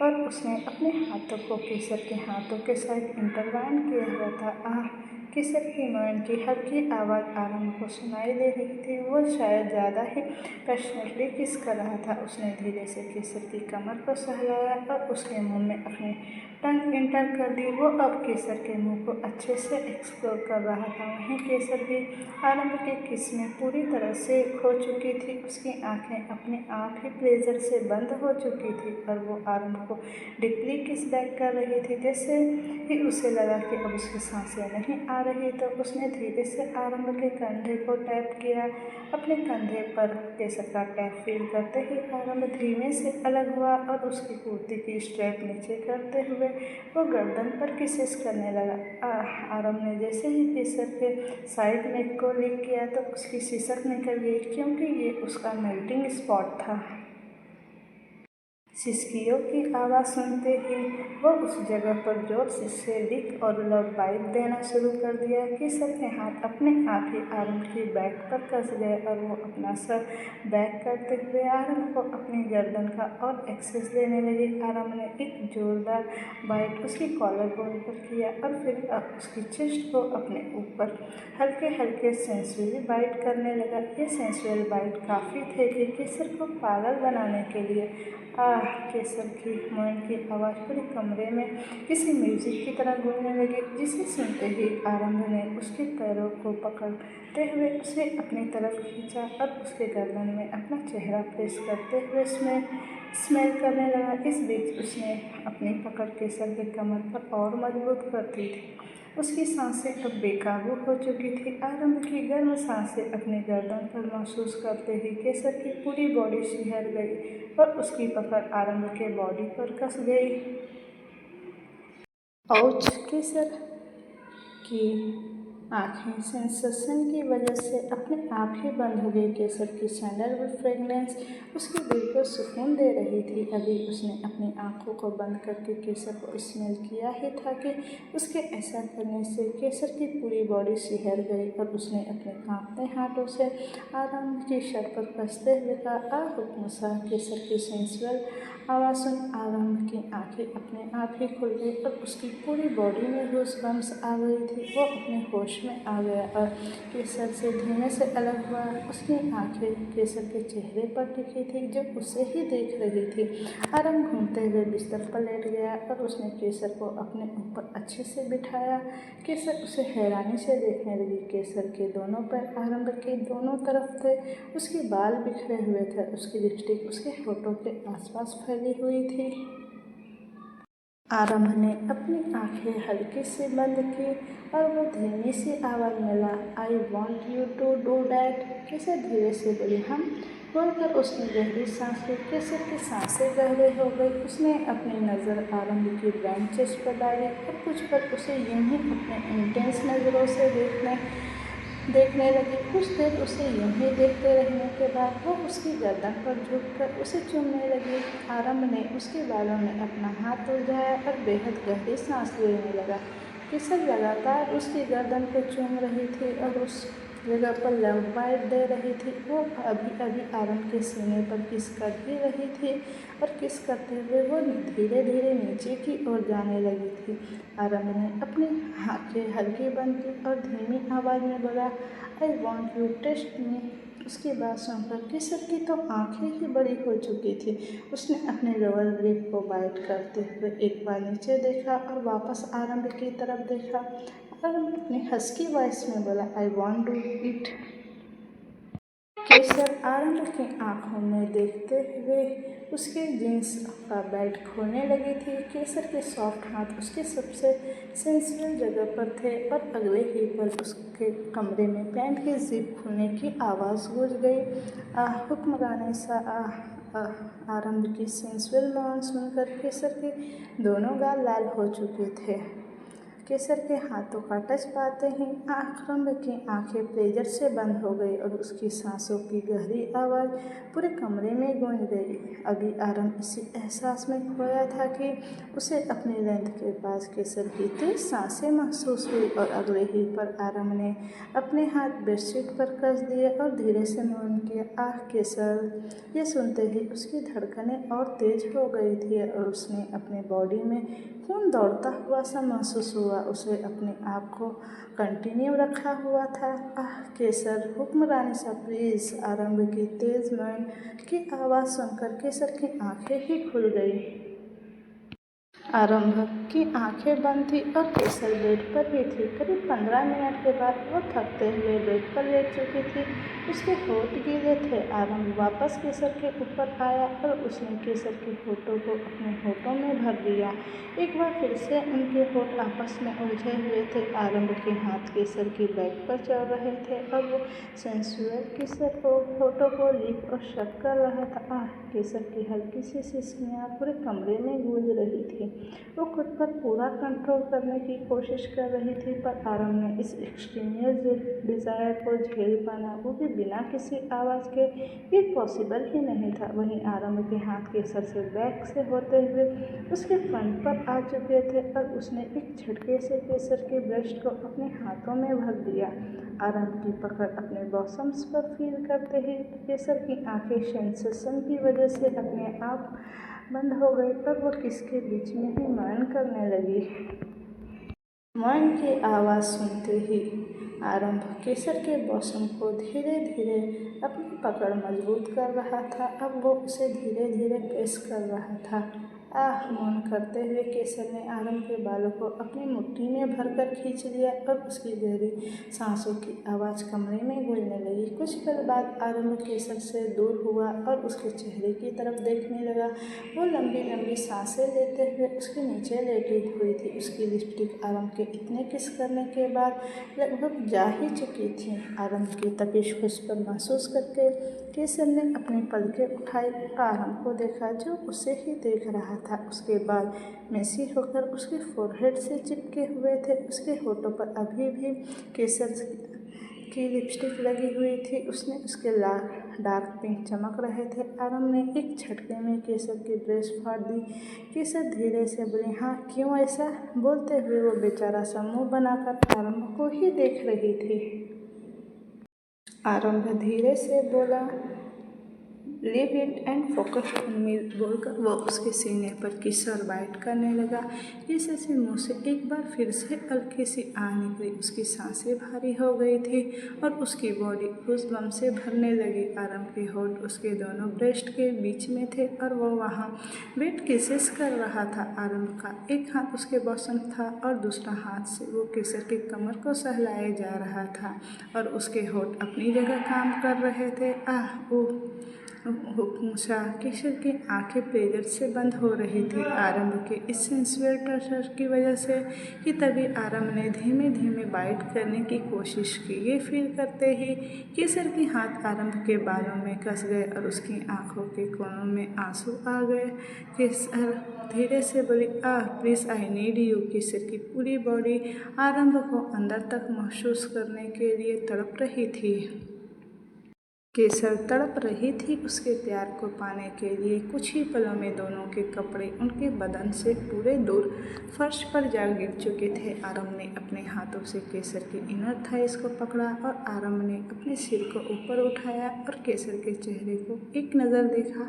और उसने अपने हाथों को केसर के हाथों के साथ इंटरवाइन किया हुआ था। आह! केसर की नोयन की हल्की आवाज़ आरंभ को सुनाई दे रही थी। वो शायद ज़्यादा ही पैशनेटली किस कर रहा था। उसने धीरे से केसर की कमर को सहलाया और उसके मुंह में अपनी टंग इंटर कर दी। वो अब केसर के मुंह को अच्छे से एक्सप्लोर कर रहा था। वहीं केसर भी आरंभ के किस में पूरी तरह से खो चुकी थी। उसकी आंखें अपने आप ही प्लेजर से बंद हो चुकी थी और वो आरंभ को डीपली किस बैक कर रही थी। जैसे ही उसे लगा कि अब उसकी सांसें नहीं आ रही तो उसने धीरे से आरंभ के कंधे को टैप किया। अपने कंधे पर केसर का टैप फील करते ही आरंभ धीमे से अलग हुआ और उसकी कुर्ती की स्ट्रैप नीचे करते हुए वो गर्दन पर किसेस करने लगा। आरंभ ने जैसे ही केसर के साइड नेक को लिक किया तो उसकी सिसक निकल गई, क्योंकि ये उसका मेल्टिंग स्पॉट था। सिसकियों की आवाज़ सुनते ही वो उस जगह पर जोर से लिक और लव बाइट देना शुरू कर दिया। केसर के हाथ अपने आप ही आरंभ की बैक पर कस गए और वो अपना सर बैक करते हुए आरंभ को अपनी गर्दन का और एक्सेस देने लगी। आरंभ ने एक जोरदार बाइट उसकी कॉलर बोन पर किया और फिर उसकी चेस्ट को अपने ऊपर हल्के हल्के सेंसुअली बाइट करने लगा। ये सेंसुअल बाइट काफ़ी थे कि केसर को पागल बनाने के लिए। आह केसर की मोइन की आवाज़ पूरे कमरे में किसी म्यूजिक की तरह गूंजने लगी, जिसे सुनते ही आरंभ ने उसके पैरों को पकड़ते हुए उसे अपनी तरफ खींचा और उसके गर्दन में अपना चेहरा प्रेस करते हुए स्मेल करने लगा। इस बीच उसने अपनी पकड़ केसर के कमर पर और मजबूत कर दी थी। उसकी सांसें अब बेकाबू हो चुकी थी। आरंभ की गर्म सांसें अपनी गर्दन पर महसूस करते ही केसर की पूरी बॉडी सिहर गई और उसकी पकड़ आरंभ के बॉडी पर कस गई। औच! केसर की आंखें सेंसेशन की वजह से अपने आप ही बंद हो गई। केसर की सैंडलवुड फ्रेगनेंस उसके दिल को सुकून दे रही थी। अभी उसने अपनी आंखों को बंद करके केसर को स्मेल किया ही था कि उसके ऐसा करने से केसर की पूरी बॉडी सिहर गई और उसने अपने कांपते हाथों से आरंभ की शर्ट पर कसते हुए कहा, आ हुक्म शाह। केसर की सेंसुअल आवाज़ सुन आरंभ की आंखें अपने आप ही खुल गई और उसकी पूरी बॉडी में गूज़बम्प्स आ गई थी। वो अपने होश में आ गया और केसर से धीमे से अलग हुआ। उसकी आंखें केसर के चेहरे पर टिकी थी, जो उसे ही देख रही थी। आरंभ घूमते हुए बिस्तर पर लेट गया और उसने केसर को अपने ऊपर अच्छे से बिठाया। केसर उसे हैरानी से देखने लगी। केसर के दोनों पैर आरंभ के दोनों तरफ थे। उसके बाल बिखरे हुए थे। उसकी लिपस्टिक उसके होठों के आसपास फैली हुई थी। आरंभ ने अपनी आंखें हल्की से बंद की और वो धीमी सी आवाज़ में बोला, I want you to do that. Kesar धीरे से बोली, हम। बोलकर उसने गहरी सांस ली। केसर की सांसें गहरे हो गई। उसने अपनी नज़र आरंभ की ब्राउन चेस्ट पर डाली और कुछ पर उसे यूं ही अपने इंटेंस नज़रों से देखने लगी। कुछ देर उसे यूं ही देखते रहने के बाद वो उसकी गर्दन पर झुककर उसे चूमने लगी। आरंभ ने उसके बालों में अपना हाथ उलझाया और बेहद गहरी सांस लेने लगा। केसर लगातार उसकी गर्दन को चूम रही थी और उस जगह पर लव बाइट दे रही थी। वो अभी अभी आरंभ के सीने पर किस कर ही रही थी और किस करते हुए वो धीरे धीरे नीचे की ओर जाने लगी थी। आरंभ ने अपनी आंखें हल्की बंद की और धीमी आवाज़ में बोला, आई वॉन्ट यू टेस्ट मी। उसकी बात सुनकर केसर की तो आंखें ही बड़ी हो चुकी थी। उसने अपने लोअर लिप को बाइट करते हुए एक बार नीचे देखा और वापस आरंभ की तरफ देखा। आरंभ अपनी हस्की वॉइस में बोला, आई वॉन्ट डू इट। केसर आरंभ की आंखों में देखते हुए उसके जीन्स का बेल्ट खोलने लगी थी। केसर के सॉफ्ट हाथ उसके सबसे सेंसिबल जगह पर थे और अगले ही पल उसके कमरे में पैंट की जिप खुलने की आवाज़ गूंज गई। हुक्मरानी सा आरंभ की सेंसुअल मोन सुनकर केसर के दोनों गाल लाल हो चुके थे। केसर के हाथों का टच पाते ही आरंभ की आंखें प्लेजर से बंद हो गई और उसकी सांसों की गहरी आवाज़ पूरे कमरे में गूंज गई। अभी आरंभ इसी एहसास में खोया था कि उसे अपनी लेंथ के पास केसर की तेज सांसें महसूस हुई और अगले ही पर आरंभ ने अपने हाथ बेडशीट पर कस दिए और धीरे से मौन किया, आह केसर। ये सुनते ही उसकी धड़कनें और तेज हो गई थी और उसने अपने बॉडी में खून दौड़ता हुआ सा महसूस हुआ। उसे अपने आप को कंटिन्यू रखा हुआ था। आह केसर, हुक्मरानी सा प्लीज़। आरंभ की तेज मौन की आवाज़ सुनकर केसर की आंखें ही खुल गई। आरंभ की आंखें बंद थी और केसर बेड पर ही थी। करीब 15 मिनट के बाद वो थकते हुए बेड पर लेट चुकी थी। उसके होठ गीले थे। आरंभ वापस केसर के ऊपर आया और उसने केसर के होठों को अपने होठों में भर लिया। एक बार फिर से उनके होठ आपस में उलझे हुए थे। आरंभ के हाथ केसर की बैक पर चल रहे थे और वो सेंसुअल केसर को होठों को लिप और शक कर रहा था। आह केसर की हल्की सी सिसकियाँ पूरे कमरे में गूंज रही थी। वो खुद पर पूरा कंट्रोल करने की कोशिश कर रही थी, पर आरंभ ने इस एक्सट्रीमियस डिज़ायर को झेल पाना, वो भी बिना किसी आवाज़ के, ये पॉसिबल ही नहीं था। वहीं आरंभ के हाथ केसर से बैक से होते हुए उसके फ्रंट पर आ चुके थे और उसने एक झटके से केसर के ब्रेस्ट को अपने हाथों में भर दिया। आरंभ की पकड़ अपने बॉसम्स पर फील करते ही केसर की आंखें सेंसेशन की वजह से अपने आप बंद हो गई और वो किसके बीच में ही मौन करने लगी। मौन की आवाज़ सुनते ही आरंभ केसर के मौसम को धीरे धीरे अपनी पकड़ मजबूत कर रहा था। अब वो उसे धीरे धीरे पेश कर रहा था। आह मौन करते हुए केसर ने आरंभ के बालों को अपनी मुट्ठी में भरकर खींच लिया और उसकी गहरी सांसों की आवाज़ कमरे में गूंजने लगी। कुछ पल बाद आरंभ केसर से दूर हुआ और उसके चेहरे की तरफ देखने लगा। वो लंबी लंबी सांसें लेते हुए उसके नीचे लेटी हुई थी। उसकी लिपस्टिक आरंभ के इतने किस करने के बाद लगभग जा ही चुकी थी। आरंभ की तपिश खुश पर महसूस करके केसर ने अपनी पलकें उठाई और आरंभ को देखा जो उसे ही देख रहा था। उसके बाल मेसी होकर उसके फोरहेड से चिपके हुए थे। उसके होठों पर अभी भी केसर की लिपस्टिक लगी हुई थी। उसने उसके लाल डार्क पिंक चमक रहे थे। आरंभ ने एक झटके में केसर की ड्रेस फाड़ दी। केसर धीरे से बोली, हाँ क्यों ऐसा? बोलते हुए वो बेचारा सा मुँह बनाकर आरंभ को ही देख रही थी। आरंभ धीरे से बोला, leave it and focus on me बोलकर वो उसके सीने पर किस और बाइट करने लगा। केसर से मुँह से एक बार फिर से हल्की सी आह निकली। उसकी सांसें भारी हो गई थी और उसकी बॉडी उस दम से भरने लगी। आरंभ के होठ उसके दोनों ब्रेस्ट के बीच में थे और वो वहाँ वेट किसेस कर रहा था। आरंभ का एक हाथ उसके बॉसम था और दूसरा हाथ से वो केसर की कमर को सहलाए जा रहा था और उसके होठ अपनी जगह काम कर रहे थे। आह ओह हुक्मुसा केसर की आंखें प्लेजर से बंद हो रही थी आरंभ के इस सेंसुअल टच की वजह से कि तभी आरंभ ने धीमे धीमे बाइट करने की कोशिश की। ये फील करते ही केसर के हाथ आरंभ के बालों में कस गए और उसकी आंखों के कोनों में आंसू आ गए। केसर धीरे से बोली, आह प्लीज़ आई नीड यू। केसर की पूरी बॉडी आरंभ को अंदर तक महसूस करने के लिए तड़प रही थी। केसर तड़प रही थी उसके प्यार को पाने के लिए। कुछ ही पलों में दोनों के कपड़े उनके बदन से पूरे दूर फर्श पर जा गिर चुके थे। आरंभ ने अपने हाथों से केसर की इनर थाइस को पकड़ा और आरंभ ने अपने सिर को ऊपर उठाया और केसर के चेहरे को एक नज़र देखा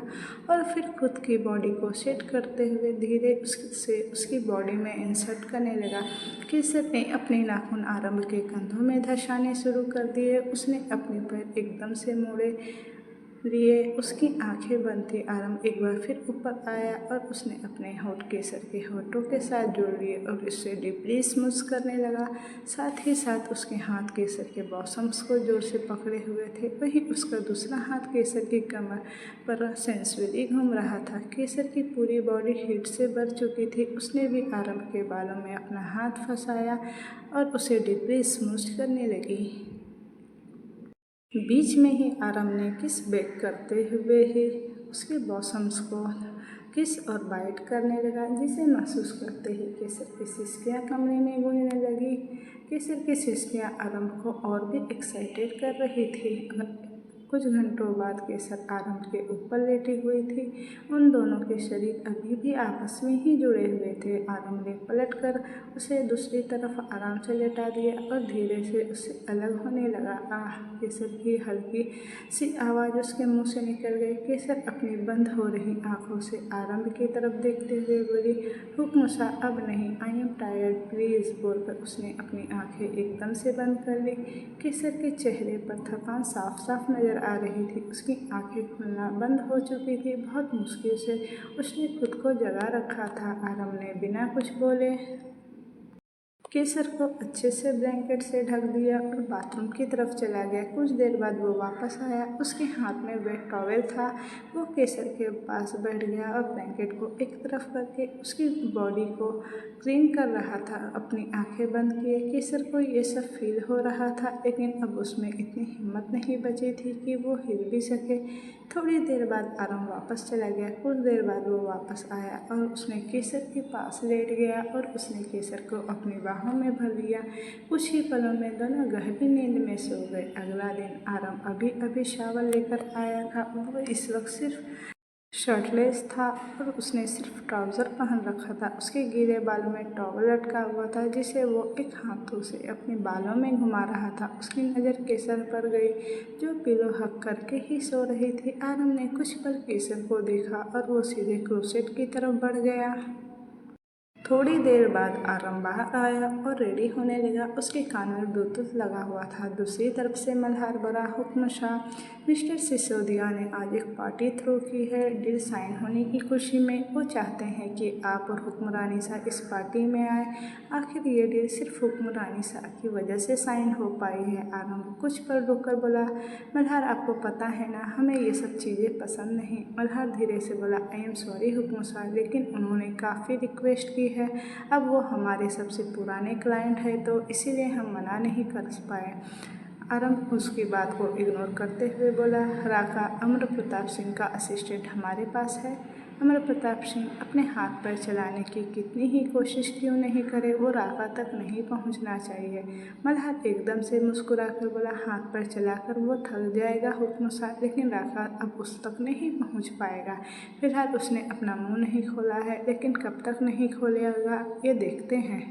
और फिर खुद की बॉडी को सेट करते हुए धीरे से उसकी बॉडी में इंसर्ट करने लगा। केसर ने अपने नाखून आरंभ के कंधों में धंसाने शुरू कर दिए। उसने अपने पैर एकदम से लिए। उसकी आंखें बंद थी। आरंभ एक बार फिर ऊपर आया और उसने अपने होठ केसर के होठों के साथ जोड़ लिए और इससे डीपली स्मूथ करने लगा। साथ ही साथ उसके हाथ केसर के बॉसम्स को जोर से पकड़े हुए थे। वहीं उसका दूसरा हाथ केसर की कमर पर सेंसुअली घूम रहा था। केसर की पूरी बॉडी हीट से भर चुकी थी। उसने भी आरंभ के बालों में अपना हाथ फंसाया और उसे डीपली स्मूथ करने लगी। बीच में ही आरंभ ने किस बैक करते हुए ही उसके बॉसम्स को किस और बाइट करने लगा, जिसे महसूस करते ही केसर की सिसकियाँ कमरे में गूंजने लगी। केसर की सिसकियाँ आरंभ को और भी एक्साइटेड कर रही थी। कुछ घंटों बाद केसर आरंभ के ऊपर लेटी हुई थी। उन दोनों के शरीर अभी भी आपस में ही जुड़े हुए थे। आरंभ ने पलटकर उसे दूसरी तरफ आराम से लेटा दिया और धीरे से उससे अलग होने लगा। आह केसर की हल्की सी आवाज़ उसके मुंह से निकल गई। केसर अपनी बंद हो रही आंखों से आरंभ की तरफ देखते हुए बोली, हुक्म सा अब नहीं, आई एम टायर्ड प्लीज़ बोलकर उसने अपनी आंखें एकदम से बंद कर ली। केसर के चेहरे पर थकान साफ साफ नजर आ रही थी। उसकी आंखें खुलना बंद हो चुकी थी। बहुत मुश्किल से उसने खुद को जगा रखा था। आरंभ ने बिना कुछ बोले केसर को अच्छे से ब्लैंकेट से ढक दिया और बाथरूम की तरफ चला गया। कुछ देर बाद वो वापस आया। उसके हाथ में वेट टॉवेल था। वो केसर के पास बैठ गया और ब्लैंकेट को एक तरफ करके उसकी बॉडी को क्लीन कर रहा था। अपनी आंखें बंद किए केसर को ये सब फील हो रहा था, लेकिन अब उसमें इतनी हिम्मत नहीं बची थी कि वो हिल भी सके। थोड़ी देर बाद आरंभ वापस चला गया। कुछ देर बाद वो वापस आया और उसने केसर के पास लेट गया और उसने केसर को अपनी बाहों में भर लिया। कुछ ही पलों में दोनों गहरी नींद में सो गए। अगला दिन आरंभ अभी अभी शावर लेकर आया था। वो इस वक्त सिर्फ शर्टलेस था और उसने सिर्फ ट्राउज़र पहन रखा था। उसके गीले बालों में टॉवल लटका हुआ था जिसे वो एक हाथों से अपने बालों में घुमा रहा था। उसकी नज़र केसर पर गई जो पिलो हक करके ही सो रही थी। आरंभ ने कुछ पल केसर को देखा और वो सीधे क्लोसेट की तरफ बढ़ गया। थोड़ी देर बाद आरम बाहर आया और रेडी होने लगा। उसके कान में ब्लूटूथ लगा हुआ था। दूसरी तरफ से मल्हार बड़ा हुक्मशाह मिस्टर सिसोदिया ने आज एक पार्टी थ्रो की है डील साइन होने की खुशी में। वो चाहते हैं कि आप और हुक्मरानी शाह इस पार्टी में आए। आखिर ये डील सिर्फ हुक्मरानी शाह की वजह से साइन हो पाई है। आरम कुछ पर रुककर बोला, मल्हार आपको पता है ना, हमें ये सब चीज़ें पसंद नहीं। मल्हार धीरे से बोला, आई एम सॉरी हुक्मशाह, लेकिन उन्होंने काफ़ी रिक्वेस्ट की है। अब वो हमारे सबसे पुराने क्लाइंट है तो इसीलिए हम मना नहीं कर पाए। आरम उसकी बात को इग्नोर करते हुए बोला, राका, अमर प्रताप सिंह का असिस्टेंट हमारे पास है। अमर प्रताप सिंह अपने हाथ पैर चलाने की कितनी ही कोशिश क्यों नहीं करे, वो राका तक नहीं पहुंचना चाहिए। मल्हार एकदम से मुस्कुराकर बोला, हाथ पैर चलाकर वो थक जाएगा हुक्मशाह, लेकिन राका अब उस तक नहीं पहुंच पाएगा। फिलहाल उसने अपना मुंह नहीं खोला है, लेकिन कब तक नहीं खोलेगा ये देखते हैं।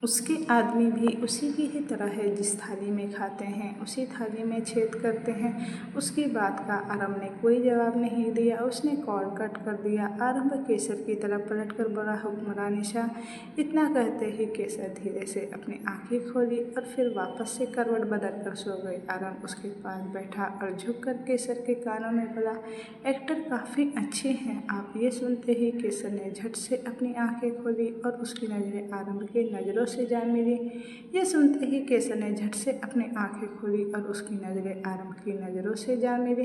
उसके आदमी भी उसी की ही तरह है, जिस थाली में खाते हैं उसी थाली में छेद करते हैं। उसकी बात का आरम ने कोई जवाब नहीं दिया। उसने कॉल कट कर दिया। आरम केसर की तरफ पलटकर बोला, हुक्मरानी शाह। इतना कहते ही केसर धीरे से अपनी आंखें खोली और फिर वापस से करवट बदल कर सो गई। आरम उसके पास बैठा और झुककर केसर के कानों में बोला, एक्टर काफ़ी अच्छे हैं आप। ये सुनते ही केसर ने झट से अपनी आंखें खोली और उसकी नज़रें आरम के नज़रों से जा मिली। ये सुनते ही केसर ने झट से अपनी आंखें खोली और उसकी नज़रें आरम की नज़रों से जा मिली।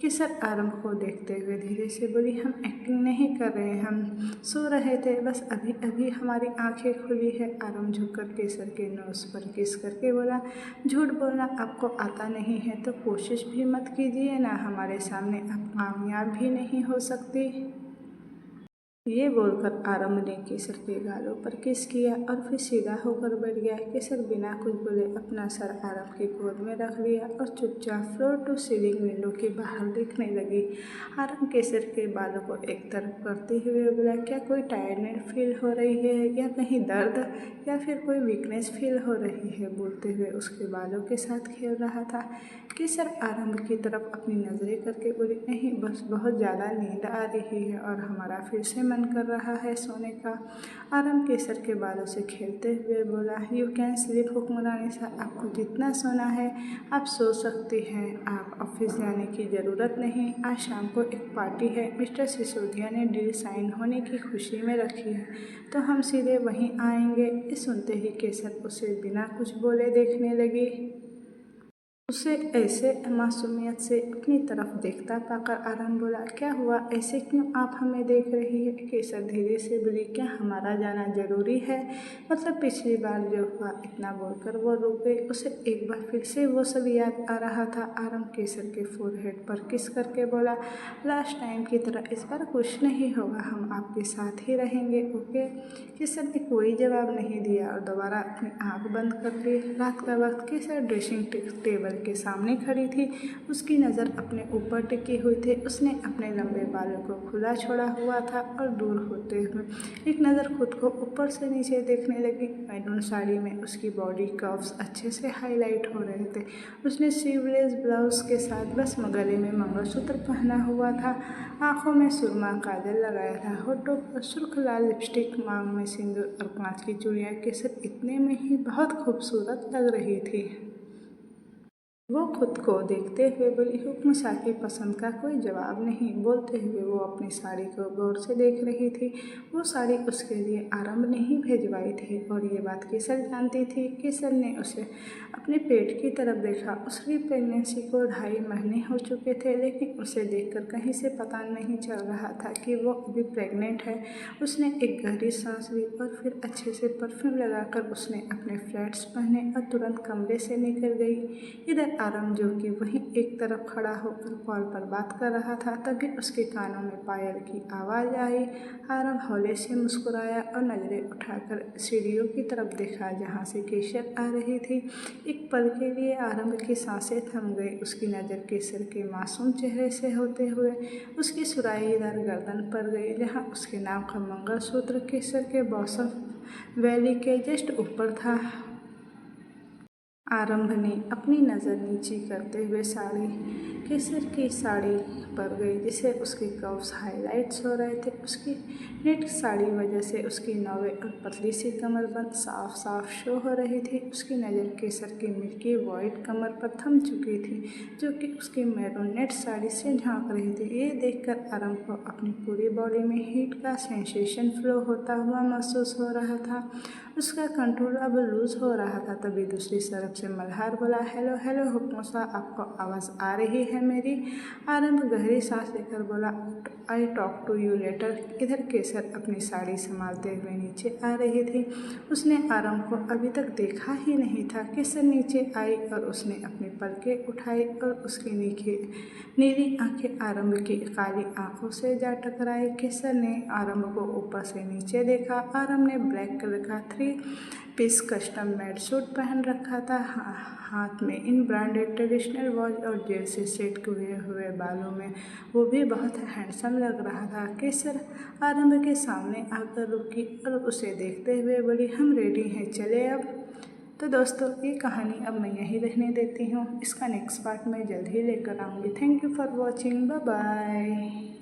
केसर आरम को देखते हुए धीरे से बोली, हम एक्टिंग नहीं कर रहे, हम सो रहे थे, बस अभी अभी हमारी आंखें खुली है। आरम झुककर केसर के नोज पर किस करके बोला, झूठ बोलना आपको आता नहीं है तो कोशिश भी मत कीजिए ना, हमारे सामने आप कामयाब भी नहीं हो सकती। ये बोलकर आरम ने केसर के गालों पर किस किया और फिर सीधा होकर बैठ गया। केसर बिना कुछ बोले अपना सर आरम की गोद में रख लिया और चुपचाप फ्लोर टू सीलिंग विंडो के बाहर देखने लगी। आरम केसर के बालों को एक तरफ करते हुए बोला, क्या कोई टायर्डनेस फील हो रही है या कहीं दर्द या फिर कोई वीकनेस फील हो रही है। बोलते हुए उसके बालों के साथ खेल रहा था। केसर आरम की तरफ अपनी नज़रें करके बोली, नहीं, बस बहुत ज़्यादा नींद आ रही है और हमारा फिर से मन कर रहा है सोने का। आरम केसर के बालों से खेलते हुए बोला, यू कैन स्लीप हुक्मरानी शाह, आपको जितना सोना है आप सो सकती हैं, आप ऑफिस जाने की ज़रूरत नहीं। आज शाम को एक पार्टी है, मिस्टर सिसोदिया ने डील साइन होने की खुशी में रखी है तो हम सीधे वहीं आएंगे। ये सुनते ही केसर उसे बिना कुछ बोले देखने लगी। उसे ऐसे मासूमियत से अपनी तरफ देखता पाकर आरम बोला, क्या हुआ, ऐसे क्यों आप हमें देख रही है। केसर धीरे से बोली, क्या हमारा जाना जरूरी है, मतलब पिछली बार जो हुआ। इतना बोलकर वो रुक गई। उसे एक बार फिर से वो सब याद आ रहा था। आरम केसर के फोरहेड पर किस करके बोला, लास्ट टाइम की तरह इस बार कुछ नहीं होगा, हम आपके साथ ही रहेंगे, ओके। केसर ने कोई जवाब नहीं दिया और दोबारा अपनी आँख बंद कर ली। रात का वक्त केसर ड्रेसिंग टेबल के सामने खड़ी थी। उसकी नज़र अपने ऊपर टिकी हुई थी। उसने अपने लंबे बालों को खुला छोड़ा हुआ था और दूर होते हुए एक नज़र खुद को ऊपर से नीचे देखने लगी। मैरून साड़ी में उसकी बॉडी कर्व्स अच्छे से हाईलाइट हो रहे थे। उसने स्लीवलेस ब्लाउज के साथ बस गले में मंगलसूत्र पहना हुआ था। आंखों में सुरमा काजल लगाया था, होठों पर सुर्ख लाल लिपस्टिक, मांग में सिंदूर और कांच की चूड़ियाँ। केसर इतने में ही बहुत खूबसूरत लग रही थी। वो खुद को देखते हुए बोली, हुक्मशाह की पसंद का कोई जवाब नहीं। बोलते हुए वो अपनी साड़ी को गौर से देख रही थी। वो साड़ी उसके लिए आरम ने ही भेजवाई थी और ये बात केसर जानती थी। केसर ने उसे अपने पेट की तरफ देखा। उसकी प्रेगनेंसी को 2.5 महीने हो चुके थे, लेकिन उसे देखकर कहीं से पता नहीं चल रहा था कि वो अभी प्रेग्नेंट है। उसने एक गहरी सांस ली और फिर अच्छे से परफ्यूम लगाकर उसने अपने फ्लैट्स पहने और तुरंत कमरे से निकल गई। इधर आरम, जो कि वहीं एक तरफ खड़ा होकर कॉल पर बात कर रहा था, तभी उसके कानों में पायल की आवाज़ आई। आरम हौले से मुस्कुराया और नज़रें उठाकर सीढ़ियों की तरफ देखा जहाँ से केसर आ रही थी। एक पल के लिए आरम की सांसें थम गई। उसकी नज़र केसर के मासूम चेहरे से होते हुए उसकी सुराहीदार गर्दन पर गई, जहाँ उसके नाम का मंगलसूत्र केसर के बॉसम वैली के जस्ट ऊपर था। आरंभ ने अपनी नज़र नीची करते हुए साड़ी केसर की साड़ी पर गई, जिसे उसके कर्व्स हाईलाइट्स हो रहे थे। उसकी नेट साड़ी वजह से उसकी नौवे और पतली सी कमरबंद साफ साफ शो हो रही थी। उसकी नज़र केसर की मिल्की वाइट कमर पर थम चुकी थी, जो कि उसकी मैरून नेट साड़ी से झांक रही थी। ये देखकर आरंभ को अपनी पूरी बॉडी में हीट का सेंसेशन फ्लो होता हुआ महसूस हो रहा था। उसका कंट्रोल अब लूज हो रहा था। तभी दूसरी तरफ से मल्हार बोला, हेलो हेलो हुक्म साहब, आपको आवाज़ आ रही है मेरी? आरंभ गहरी सांस लेकर बोला, I talk to you later. इधर केसर अपनी साड़ी संभालते हुए नीचे आ रही थी। उसने आरंभ को अभी तक देखा ही नहीं था। केसर नीचे आई और उसने अपनी पलकें उठाई और उसकी नीली आंखें आरंभ की काली आंखों से जा टकराई। केसर ने आरंभ को ऊपर से नीचे देखा। आरंभ ने ब्लैक कलर का 3 पीस कस्टम मेड सूट पहन रखा था। हाथ में इन ब्रांडेड ट्रेडिशनल वॉच और जेल से सेट किए हुए बालों में वो भी बहुत हैंडसम लग रहा था। केसर आरंभ के सामने आकर रुकी और उसे देखते हुए बोली, हम रेडी हैं, चले अब? तो दोस्तों, ये कहानी अब मैं यहीं रहने देती हूँ। इसका नेक्स्ट पार्ट मैं जल्द ही लेकर आऊँगी। Thank you for watching. Bye bye.